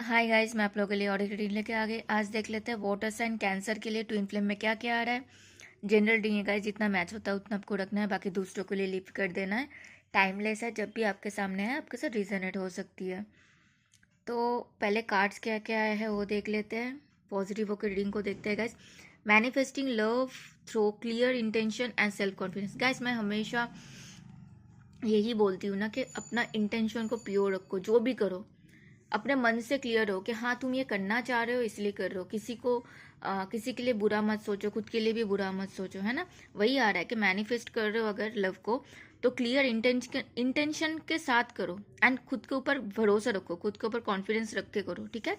Hi guys, मैं आप लोगों के लिए ऑडियो रीडिंग लेके आ गई। आज देख लेते हैं वाटर साइन कैंसर के लिए ट्विन फ्लेम में क्या क्या आ रहा है। जनरल रीडिंग है गाइस, जितना मैच होता है उतना आपको रखना है, बाकी दूसरों के लिए लीव कर देना है। टाइमलेस है, जब भी आपके सामने है आपके साथ रिजनेट हो सकती है। तो पहले कार्ड्स क्या क्या आया है वो देख लेते हैं। पॉजिटिव होकर रीडिंग को देखते हैं guys. Manifesting love through clear intention and self confidence. Guys मैं हमेशा यही बोलती हूँ ना कि अपना इंटेंशन को प्योर रखो, जो भी करो अपने मन से क्लियर हो कि हाँ तुम ये करना चाह रहे हो इसलिए कर रहे हो। किसी के लिए बुरा मत सोचो, खुद के लिए भी बुरा मत सोचो, है ना। वही आ रहा है कि मैनिफेस्ट कर रहे हो अगर लव को, तो क्लियर इंटेंशन के साथ करो एंड खुद के ऊपर भरोसा रखो, खुद के ऊपर कॉन्फिडेंस रख के करो, ठीक है।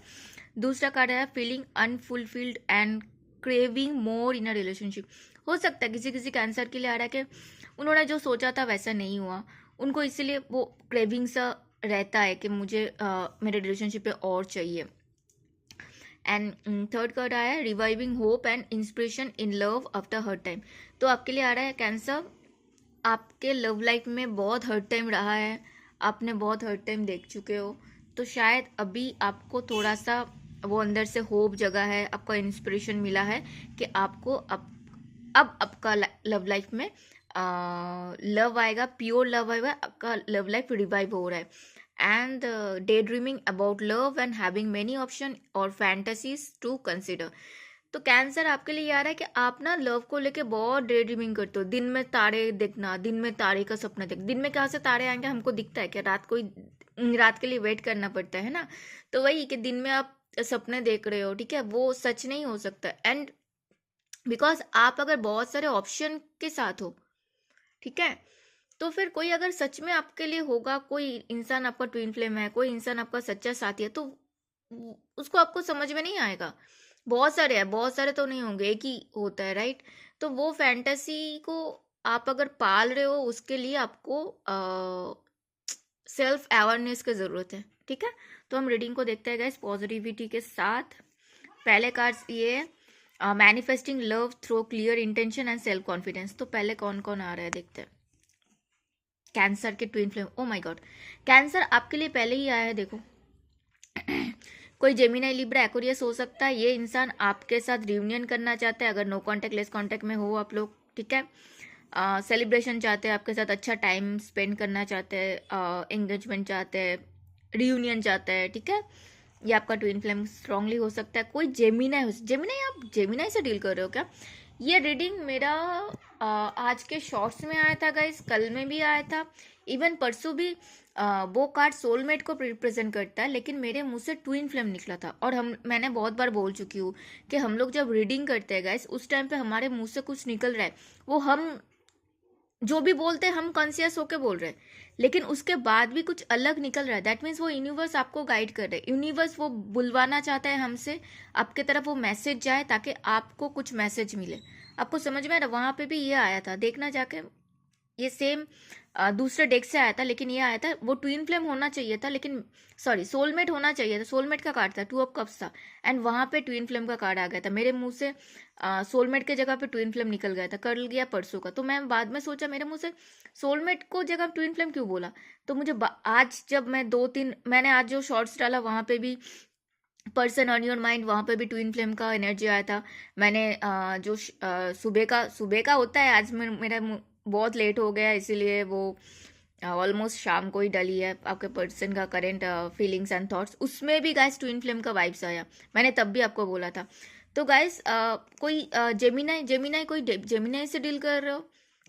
दूसरा कार्ड है feeling unfulfilled and craving more in a relationship. हो सकता है किसी किसी कैंसर के लिए आ रहा है कि उन्होंने जो सोचा था वैसा नहीं हुआ, उनको इसीलिए वो क्रेविंग सा रहता है कि मुझे मेरे रिलेशनशिप पे और चाहिए। एंड थर्ड कार्ड आया है reviving hope and inspiration in love after hurt time. तो आपके लिए आ रहा है कैंसर, आपके लव लाइफ में बहुत हर्ट टाइम रहा है, आपने बहुत हर्ट टाइम देख चुके हो, तो शायद अभी आपको थोड़ा सा वो अंदर से होप जगा है, आपका इंस्पिरेशन मिला है कि आपको अब आपका लव लाइफ में लव आएगा, प्योर लव आएगा, आपका लव लाइफ रिवाइव हो रहा है। And day dreaming about love and having many option और फैंटेसीज टू कंसिडर। तो कैंसर आपके लिए ये आ रहा है कि आप ना लव को लेके बहुत डे ड्रीमिंग करते हो। दिन में तारे देखना, दिन में तारे का सपना देख, दिन में कहाँ से तारे आएंगे हमको दिखता है क्या, रात को रात के लिए वेट करना पड़ता है ना। तो वही कि दिन में आप सपने देख रहे हो, ठीक है, वो सच नहीं हो सकता। एंड बिकॉज आप अगर बहुत सारे ऑप्शन के साथ हो, ठीक है, तो फिर कोई अगर सच में आपके लिए होगा, कोई इंसान आपका ट्विन फ्लेम है, कोई इंसान आपका सच्चा साथी है, तो उसको आपको समझ में नहीं आएगा। बहुत सारे हैं, बहुत सारे तो नहीं होंगे, एक ही होता है, राइट। तो वो फैंटेसी को आप अगर पाल रहे हो, उसके लिए आपको सेल्फ अवेयरनेस की जरूरत है, ठीक है। तो हम रीडिंग को देखते हैं गाइस पॉजिटिविटी के साथ। पहले कार्ड्स ये है manifesting love through clear intention and self confidence. तो पहले कौन कौन आ रहा है देखते हैं। कैंसर के twin flame, oh my God, cancer आपके लिए पहले ही आया है, देखो। कोई जेमिनी लिब्रा एक्वेरियस हो सकता है। ये इंसान आपके साथ रियूनियन करना चाहता है, अगर नो कांटेक्ट लेस कांटेक्ट में हो आप लोग, ठीक है। सेलिब्रेशन चाहते हैं आपके साथ, अच्छा टाइम स्पेंड करना चाहते हैं, एंगेजमेंट चाहते हैं, रियूनियन चाहते हैं, ठीक है। ये आपका ट्विन फ्लेम स्ट्रांगली हो सकता है। कोई जेमिनाई आप जेमिनाई से डील कर रहे हो क्या। ये रीडिंग मेरा आज के शॉर्ट्स में आया था गाइस, कल में भी आया था, इवन परसों भी। वो कार्ड सोलमेट को रिप्रेजेंट करता है, लेकिन मेरे मुंह से ट्विन फ्लेम निकला था। और मैंने बहुत बार बोल चुकी हूँ कि हम लोग जब रीडिंग करते हैं गाइस, उस टाइम पे हमारे मुंह से कुछ निकल रहा है, वो हम जो भी बोलते हैं हम कॉन्शियस होके बोल रहे हैं, लेकिन उसके बाद भी कुछ अलग निकल रहा है। दैट मीन्स वो यूनिवर्स आपको गाइड कर रहा है, यूनिवर्स वो बुलवाना चाहता है हमसे, आपके तरफ वो मैसेज जाए ताकि आपको कुछ मैसेज मिले। आपको समझ में आ रहा, वहां पे भी ये आया था, देखना जाके। ये सेम दूसरे डेक से आया था, लेकिन ये आया था, वो ट्विन फ्लेम होना चाहिए था, लेकिन सॉरी सोलमेट होना चाहिए था। सोलमेट का कार्ड था, 2 ऑफ कप्स था, एंड वहां पे ट्विन फ्लेम का कार्ड आ गया था। मेरे मुंह से सोलमेट के जगह पे ट्विन फ्लेम निकल गया था, कर गया परसों का। तो मैं बाद में सोचा मेरे मुंह से सोलमेट को जगह ट्विन फ्लेम क्यों बोला। तो मुझे आज जब मैं 2-3 मैंने आज जो शॉर्ट्स डाला वहां पे भी पर्सन ऑन योर माइंड, वहां पे भी ट्विन फ्लेम का एनर्जी आया था। मैंने जो सुबह का होता है, आज मेरा बहुत लेट हो गया, इसीलिए वो ऑलमोस्ट शाम को ही डली है। आपके पर्सन का करेंट फीलिंग्स एंड थॉट्स, उसमें भी गाइस ट्विन फ्लेम का वाइब्स आया, मैंने तब भी आपको बोला था। तो गाइस कोई जेमिनाई कोई जेमिनाई से डील कर रहे हो,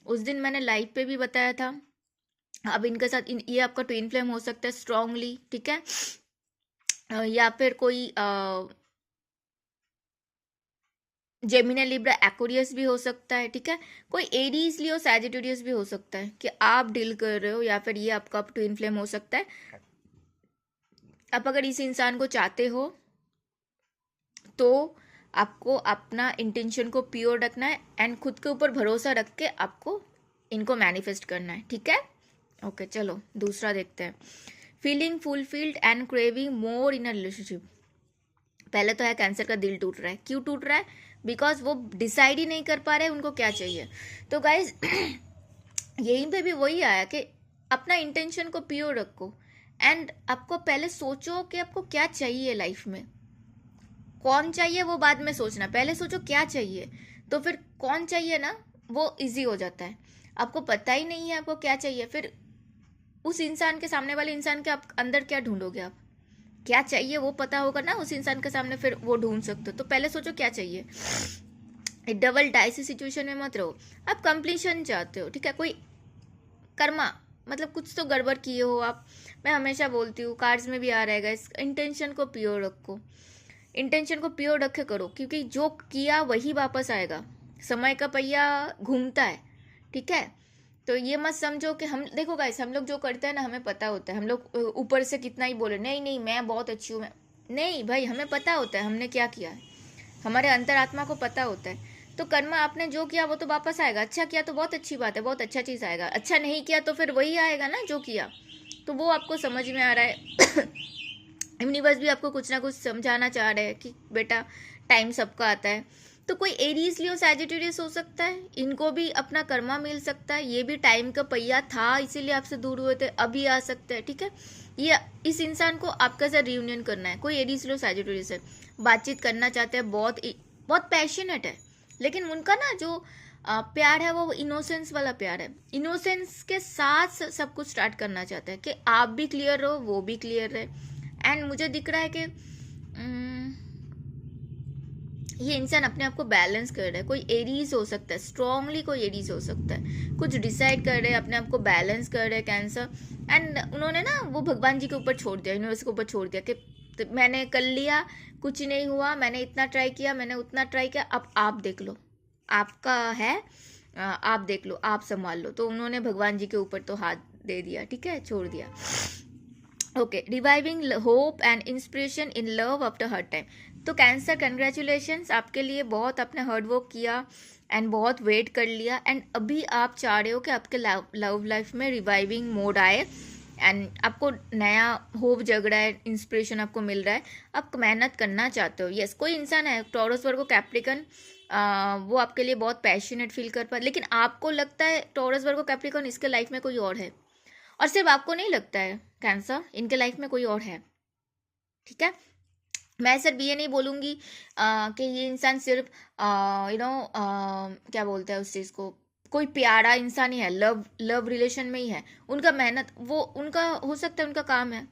उस दिन मैंने लाइव पे भी बताया था। अब इनके साथ ये आपका ट्विन फ्लेम हो सकता है स्ट्रांगली, ठीक है। या फिर कोई जेमिनी लिब्रा एक्वेरियस भी हो सकता है, ठीक है। कोई एरीज लियो सैजिटेरियस भी हो सकता है कि आप डील कर रहे हो, या फिर ये आपका ट्विन फ्लेम हो सकता है। आप अगर इस इंसान को चाहते हो तो आपको अपना इंटेंशन को प्योर रखना है एंड खुद के ऊपर भरोसा रख के आपको इनको मैनिफेस्ट करना है, ठीक है। ओके चलो दूसरा देखते हैं। Feeling fulfilled and craving more in a relationship. पहले तो है कैंसर का दिल टूट रहा है, क्यों टूट रहा है, बिकॉज वो डिसाइड ही नहीं कर पा रहे उनको क्या चाहिए। तो गाइज यहीं पे भी वही आया कि अपना इंटेंशन को प्योर रखो एंड आपको पहले सोचो कि आपको क्या चाहिए लाइफ में। कौन चाहिए वो बाद में सोचना, पहले सोचो क्या चाहिए, तो फिर कौन चाहिए ना वो इजी हो जाता है। आपको पता ही नहीं है आपको क्या चाहिए, फिर उस इंसान के सामने वाले इंसान के आप अंदर क्या ढूंढोगे। आप क्या चाहिए वो पता होगा ना उस इंसान के सामने, फिर वो ढूंढ सकते हो। तो पहले सोचो क्या चाहिए। एक डबल डाइसी सिचुएशन में मत रहो। आप कंप्लीशन चाहते हो, ठीक है, कोई कर्मा मतलब कुछ तो गड़बड़ किए हो आप। मैं हमेशा बोलती हूँ, कार्ड्स में भी आ रहेगा, इस इंटेंशन को प्योर रखो, इंटेंशन को प्योर रखे करो, क्योंकि जो किया वही वापस आएगा। समय का पहिया घूमता है, ठीक है। तो ये मत समझो कि हम, देखो गाइस, हम लोग जो करते हैं ना हमें पता होता है। हम लोग ऊपर से कितना ही बोले नहीं नहीं मैं बहुत अच्छी हूँ, मैं नहीं भाई, हमें पता होता है हमने क्या किया है, हमारे अंतरात्मा को पता होता है। तो कर्मा आपने जो किया वो तो वापस आएगा। अच्छा किया तो बहुत अच्छी बात है, बहुत अच्छा चीज़ आएगा। अच्छा नहीं किया तो फिर वही आएगा ना जो किया। तो वो आपको समझ में आ रहा है। यूनिवर्स भी आपको कुछ ना कुछ समझाना चाह रहे हैं कि बेटा टाइम सबका आता है। तो कोई एरीज लियो सैजिटेरियस हो सकता है, इनको भी अपना कर्मा मिल सकता है। ये भी टाइम का पहिया था इसीलिए आपसे दूर हुए थे, अभी आ सकते हैं, ठीक है। ये इस इंसान को आपके साथ रियूनियन करना है। कोई एरीज लियो सैजिटेरियस है, बातचीत करना चाहते हैं, बहुत बहुत पैशनेट है, लेकिन उनका ना जो प्यार है वो इनोसेंस वाला प्यार है। इनोसेंस के साथ सब कुछ स्टार्ट करना चाहते हैं कि आप भी क्लियर रहो वो भी क्लियर रहे। एंड मुझे दिख रहा है कि ये इंसान अपने आप को बैलेंस कर रहा है। कोई एरीज हो सकता है, स्ट्रांगली कोई एरीज हो सकता है, कुछ डिसाइड कर रहे हैं, अपने आप को बैलेंस कर रहे हैं कैंसर। एंड उन्होंने ना वो भगवान जी के ऊपर छोड़ दिया, यूनिवर्स के ऊपर छोड़ दिया कि तो मैंने कर लिया, कुछ नहीं हुआ, मैंने इतना ट्राई किया, मैंने उतना ट्राई किया, अब आप देख लो, आपका है, आप देख लो, आप संभाल लो। तो उन्होंने भगवान जी के ऊपर तो हाथ दे दिया, ठीक है, छोड़ दिया। Okay, reviving hope and inspiration in love after heard time. तो कैंसर कंग्रेचुलेशंस, आपके लिए बहुत आपने हार्ड वर्क किया एंड बहुत वेट कर लिया। एंड अभी आप चाह रहे हो कि आपके लव लाइफ में रिवाइविंग मोड आए एंड आपको नया होप जग रहा है, इंस्पिरेशन आपको मिल रहा है, आप मेहनत करना चाहते हो। यस, कोई इंसान है टॉरस वर्गो कैप्रिकन, वो आपके लिए बहुत पैशनेट फील कर पा, लेकिन आपको लगता है टॉरस वर्गो कैप्रिकन इसके लाइफ में कोई और है। और सिर्फ आपको नहीं लगता है, कैंसर इनके लाइफ में कोई और है, ठीक है। मैं सिर्फ ये नहीं बोलूँगी कि ये इंसान सिर्फ क्या बोलते हैं उस चीज़ को, कोई प्यारा इंसान ही है, लव रिलेशन में ही है। उनका मेहनत वो उनका हो सकता है, उनका काम है,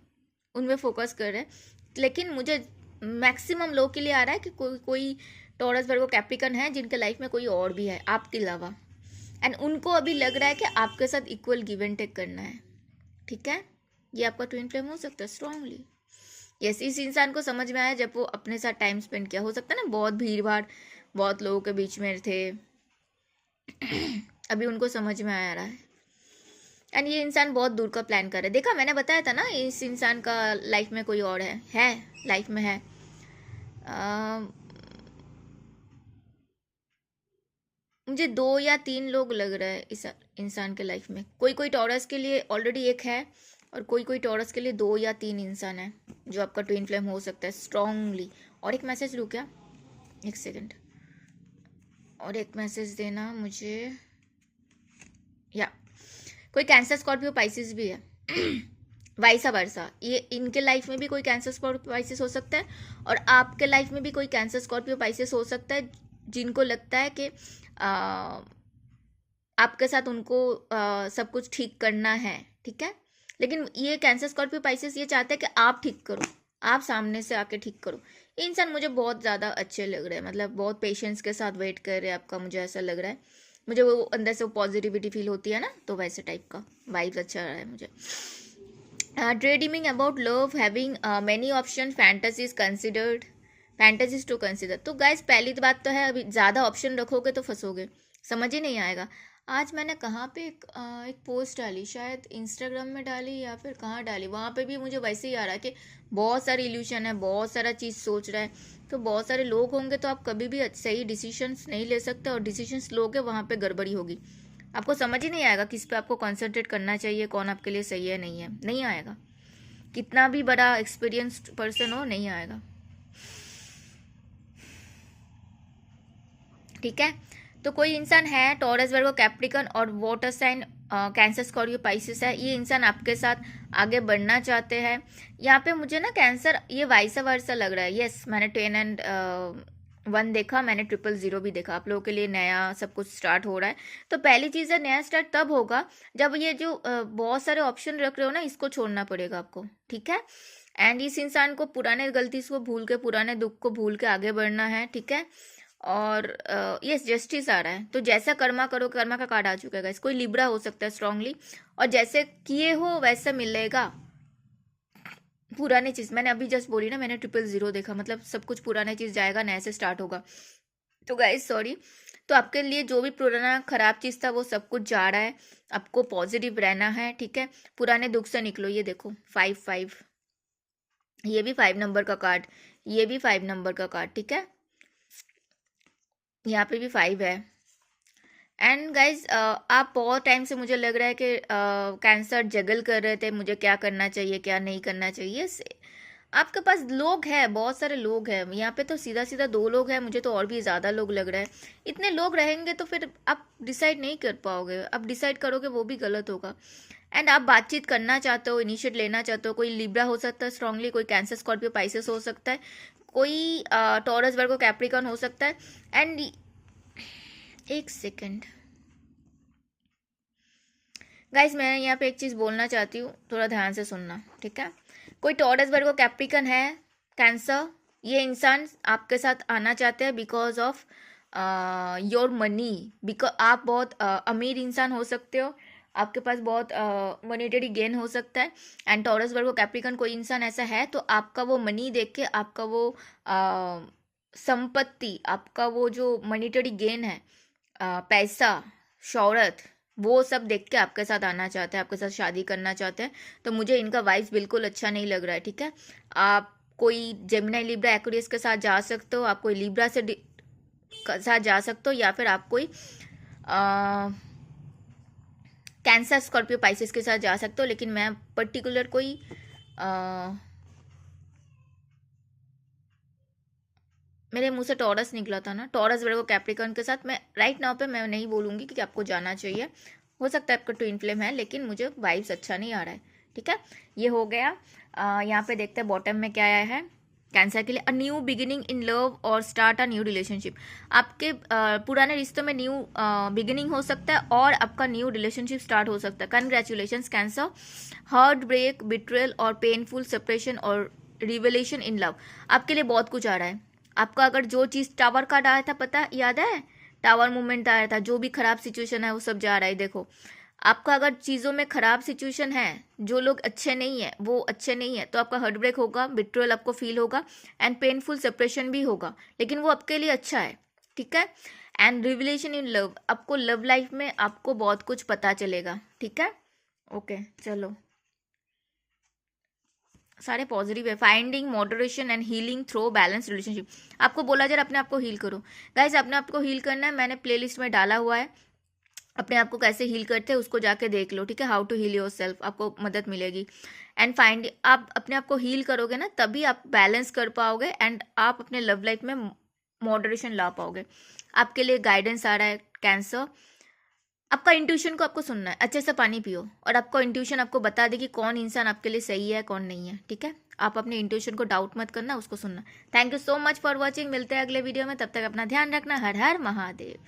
उनमें फोकस कर रहे हैं। लेकिन मुझे मैक्सिमम लोग के लिए आ रहा है कि कोई कोई टॉरस वर्गो कैप्रिकन है जिनके लाइफ में कोई और भी है आपके अलावा। एंड उनको अभी लग रहा है कि आपके साथ इक्वल गिव एंड टेक करना है, ठीक है। ये आपका ट्विन फ्लेम हो सकता है स्ट्रांगली। यस, इस इंसान को समझ में आया जब वो अपने साथ टाइम स्पेंड किया। हो सकता है ना बहुत भीड़ भाड़, बहुत लोगों के बीच में थे, अभी उनको समझ में आ रहा है। एंड ये इंसान बहुत दूर का प्लान कर रहा है। देखा, मैंने बताया था ना इस इंसान का लाइफ में कोई और है लाइफ में है। मुझे 2 या 3 लोग लग रहा है इस इंसान के लाइफ में। कोई कोई टॉरस के लिए ऑलरेडी एक है, और कोई कोई टॉरस के लिए 2 या 3 इंसान है जो आपका ट्विन फ्लेम हो सकता है स्ट्रांगली। और एक मैसेज लूँ क्या, एक सेकंड, और एक मैसेज देना मुझे। या कोई कैंसर स्कॉर्पियो पाइसिस भी है, वाइसा वर्सा। ये इनके लाइफ में भी कोई कैंसर स्कॉर्पियो पाइसिस हो सकता है, और आपके लाइफ में भी कोई कैंसर स्कॉर्पियो पाइसिस हो सकता है, जिनको लगता है कि आपके साथ उनको सब कुछ ठीक करना है, ठीक है। लेकिन ये कैंसर स्कॉर्पियो पाइसेस ये चाहते हैं कि आप ठीक करो, आप सामने से आके ठीक करो। ये इंसान मुझे बहुत ज़्यादा अच्छे लग रहे हैं, मतलब बहुत पेशेंस के साथ वेट कर रहे हैं आपका, मुझे ऐसा लग रहा है। मुझे वो अंदर से वो पॉजिटिविटी फील होती है ना, तो वैसे टाइप का वाइब्स अच्छा रहा है मुझे। Dreaming about love, having many option, fantasies considered, fantasies to consider. तो गाइस पहली बात तो है, अभी ज़्यादा ऑप्शन रखोगे तो फंसोगे, समझ ही नहीं आएगा। आज मैंने कहाँ पे एक पोस्ट डाली, शायद इंस्टाग्राम में डाली या फिर कहाँ डाली, वहाँ पे भी मुझे वैसे ही आ रहा है कि बहुत सारी इल्यूशन है, बहुत सारा चीज़ सोच रहा है। तो बहुत सारे लोग होंगे तो आप कभी भी सही डिसीजंस नहीं ले सकते, और डिसीजंस लोगे वहाँ पे गड़बड़ी होगी। आपको समझ ही नहीं आएगा किस पे आपको कॉन्सेंट्रेट करना चाहिए, कौन आपके लिए सही है नहीं है, नहीं आएगा। कितना भी बड़ा एक्सपीरियंस्ड पर्सन हो, नहीं आएगा, ठीक है। तो कोई इंसान है टॉरस वर्गो कैप्रिकन और water sign Cancer Scorpio Pisces है, ये इंसान आपके साथ आगे बढ़ना चाहते हैं। यहाँ पे मुझे ना कैंसर ये वाइस वर्सा लग रहा है। यस, मैंने 10 and 1 देखा, मैंने 000 भी देखा। आप लोगों के लिए नया सब कुछ स्टार्ट हो रहा है। तो पहली चीज़ है, नया स्टार्ट तब होगा जब ये जो बहुत सारे ऑप्शन रख रहे हो ना, इसको छोड़ना पड़ेगा आपको, ठीक है। एंड इस इंसान को पुराने गलती को भूल के, पुराने दुख को भूल के आगे बढ़ना है, ठीक है। और यस, जस्टिस आ रहा है। तो जैसा कर्मा करो, कर्मा का कार्ड आ चुका है गाइस। कोई लिब्रा हो सकता है स्ट्रांगली, और जैसे किए हो वैसे मिलेगा। पुरानी चीज मैंने अभी जस्ट बोली ना, मैंने 000 देखा, मतलब सब कुछ पुराने चीज जाएगा, नए से स्टार्ट होगा। तो गाइस सॉरी। तो आपके लिए जो भी पुराना खराब चीज था वो सब कुछ जा रहा है। आपको पॉजिटिव रहना है, ठीक है। पुराने दुख से निकलो। ये देखो 5 5, ये भी 5 नंबर का कार्ड, ये भी 5 नंबर का कार्ड, ठीक है। यहाँ पे भी 5 है। एंड गाइज आप बहुत टाइम से, मुझे लग रहा है कि कैंसर जगल कर रहे थे, मुझे क्या करना चाहिए क्या नहीं करना चाहिए। आपके पास लोग हैं, बहुत सारे लोग हैं यहाँ पे। तो सीधा सीधा 2 लोग हैं, मुझे तो और भी ज़्यादा लोग लग रहा है। इतने लोग रहेंगे तो फिर आप डिसाइड नहीं कर पाओगे। आप डिसाइड करोगे वो भी गलत होगा। एंड आप बातचीत करना चाहते हो, इनिशिएट लेना चाहते हो। कोई लिब्रा हो सकता है स्ट्रांगली, कोई कैंसर स्कॉर्पियो पाइसेस हो सकता है, कोई टॉरस वर्गो कैप्रिकॉन हो सकता है। एंड एक सेकेंड गाइस, मैं यहाँ पे एक चीज़ बोलना चाहती हूँ, थोड़ा ध्यान से सुनना, ठीक है। कोई टॉरस वर्गो कैप्रिकन है, कैंसर, ये इंसान आपके साथ आना चाहते हैं because of your money. Because आप बहुत अमीर इंसान हो सकते हो, आपके पास बहुत मॉनेटरी गेन हो सकता है। एंड टॉरस वर्गो कैप्रिकन कोई इंसान ऐसा है तो आपका वो मनी देख के, आपका वो संपत्ति, आपका वो जो मॉनेटरी गेन है, पैसा, शौहरत, वो सब देख के आपके साथ आना चाहते हैं, आपके साथ शादी करना चाहते हैं। तो मुझे इनका वाइब्स बिल्कुल अच्छा नहीं लग रहा है, ठीक है। आप कोई जेमिनी लिब्रा एक्वेरियस के साथ जा सकते हो, आप कोई लिब्रा से साथ जा सकते हो, या फिर आप कोई कैंसर स्कॉर्पियो पाइसेस के साथ जा सकते हो। लेकिन मैं पर्टिकुलर कोई मेरे मुंह से टॉरस निकला था ना, टॉरस वर्गो कैप्रिकॉन के साथ मैं राइट नाउ पे मैं नहीं बोलूँगी कि आपको जाना चाहिए। हो सकता है आपका ट्विन फ्लेम है, लेकिन मुझे वाइब्स अच्छा नहीं आ रहा है, ठीक है। ये हो गया। यहाँ पे देखते हैं बॉटम में क्या आया है कैंसर के लिए। A new beginning in love और स्टार्ट अ न्यू रिलेशनशिप। आपके पुराने रिश्तों में न्यू बिगिनिंग हो सकता है और आपका न्यू रिलेशनशिप स्टार्ट हो सकता है। Congratulation Cancer. Heart break, betrayal और पेनफुल सेपरेशन और रिवेलेशन इन लव, आपके लिए बहुत कुछ आ रहा है। आपका अगर जो चीज़ टावर कार्ड आया था, पता याद है, टावर मूवमेंट आया था, जो भी खराब सिचुएशन है वो सब जा रहा है। देखो, आपका अगर चीज़ों में खराब सिचुएशन है, जो लोग अच्छे नहीं है वो अच्छे नहीं है, तो आपका हार्ट ब्रेक होगा, बिट्रोल आपको फील होगा, एंड पेनफुल सेपरेशन भी होगा, लेकिन वो आपके लिए अच्छा है, ठीक है। एंड रिविलेशन इन लव, आपको लव लाइफ में आपको बहुत कुछ पता चलेगा, ठीक है। ओके चलो, सारे पॉजिटिव है। Finding moderation and healing through balance relationship, आपको बोला जाए अपने आप को हील करो। गाइज, अपने आप को हील करना है, मैंने प्लेलिस्ट में डाला हुआ है। अपने आप को कैसे हील करते हैं उसको जाके देख लो, ठीक है। How to heal yourself, आपको मदद मिलेगी। एंड फाइंड, आप अपने आप को हील करोगे ना, तभी आप बैलेंस कर पाओगे एंड आप अपने लव लाइफ में मॉडरेशन ला पाओगे। आपके लिए गाइडेंस आ रहा है कैंसर। आपका इंट्यूशन को आपको सुनना है, अच्छे से पानी पियो और आपको इंट्यूशन आपको बता दे कि कौन इंसान आपके लिए सही है कौन नहीं है, ठीक है। आप अपने इंट्यूशन को डाउट मत करना, उसको सुनना। Thank you so much for watching, मिलते हैं अगले वीडियो में, तब तक अपना ध्यान रखना। हर हर महादेव।